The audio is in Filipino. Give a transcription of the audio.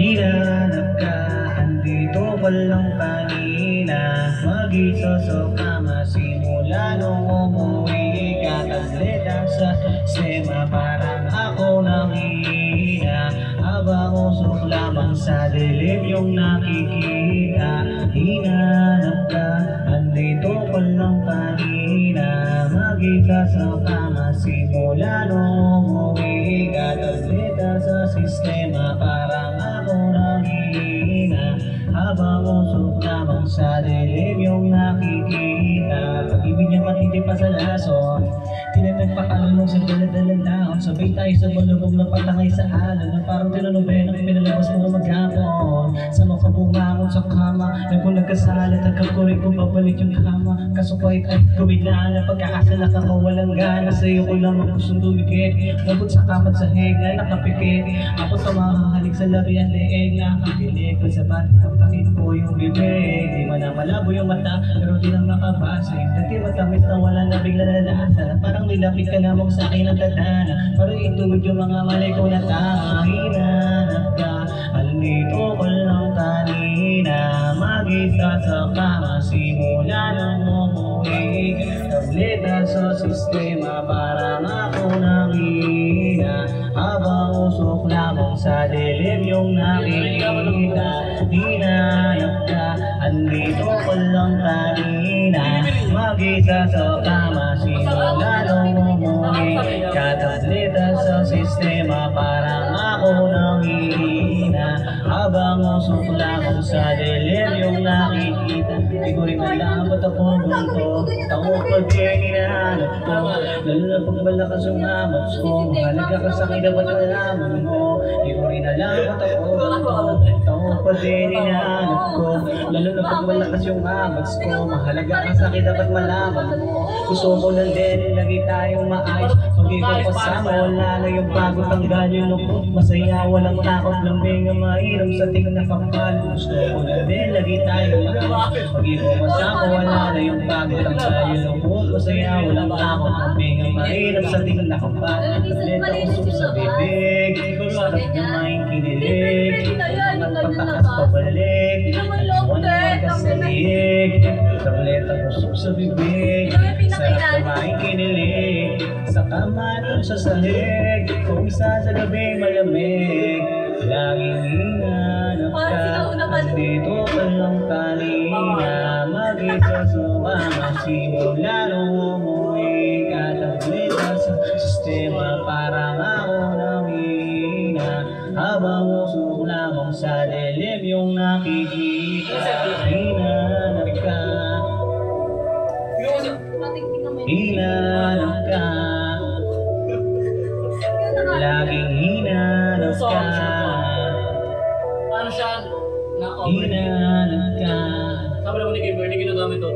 Hinanap ka, andito ka lang kanina. Mag-isa sa kama, simula nung umuwi ka. Tagleta sa sistema, parang ako nangihina. Habang usok lamang sa dilim yung nakikita. Hinanap ka, andito ka lang kanina. Mag-isa sa kama, simula nung umuwi ka. Tagleta sa sistema, parang ako nangihina. Habang usok lamang sa dilim yung nakikita. Pag-ibig niya matindi pa sa lason, tinatag pa kalulong sa daladalang taon. Sabay tayo sa balubog na patangay sa alon, na parang tinanobela kung pinalabas mo maghapon. Sama ka bumangon sa kama, na kung nagkasalat nagkakurik kung babalik yung kama. Kaso kahit ay kumila na pagkakasala ka walang gana. Sa'yo ko lang ang pusong dumikit, mabot sa kapat sa heg na nakapikit. Ako sa mahahalik sa labi at leeg, nakakilig ko sa bati. Takit ko yung bibig, di man na malabo yung mata, pero di lang nakabasa. Dati matamis na wala na bigla na lasa. Parang nilapit ka lamang sa akin ang tatana, para ituwid yung mga mali ko na tama. Hinanap ka, andito ko lang kanina. Mag-isa sa kama, simula nang umuwi. Tableta sa sistema, parang ako nangihina. Habang usok lamang sa dilim yung nakikita. Hinanap ka, andito ko lang kanina. Mag-isa sa kama, simula nung umuwi. Katableta sa sistema, parang ako nangihina. Habang usok lamang sa dilim yung nakikita. Di ko rin alam ba't ako bunto, ako pag hinahanap ko. Lalo na pag malakas yung amats ko, mahalaga ka sa akin dapat nalaman mo. Di ko rin alam ba't ako bunto, ako pag hinahanap ko. Lalo na pag malakas yung amats ko, mahalaga ka sa akin dapat malaman mo. Gusto ko lang din, lagi tayong maayos. Pag-ikaw kasama, wala na yung bago, tanggal yung lukot. Masaya, walang takot, lambing ang mahirap sa tingin na kapal. Gusto ko lang din, lagi tayong maayos. Pag-ikaw kasama, wala na yung bago, tanggal yung lukot. Masaya, walang takot, lambing ang mahirap sa tingin na kapal. Tableta usok sa bibig, sarap na maing kinilig. At pagtakas pabalik, wala ka sa liig. Tableta usok sa bibig, sarap na maing kinilig. Sa kama at sa sahig, kung isa sa gabing malamig. Laging hinanap ka, andito ka lang kanina. Mag-isa sumama, simula nung umuwi ka. Tableta sa sistema, parang ako nangihina. Habang usok lamang sa dilim yung nakikita. Hinanap ka, hinanap ka, laging hinanap ka. Ano siya? Hinanap ka. Sabi naman ni Kimber, hindi ginagamit ito.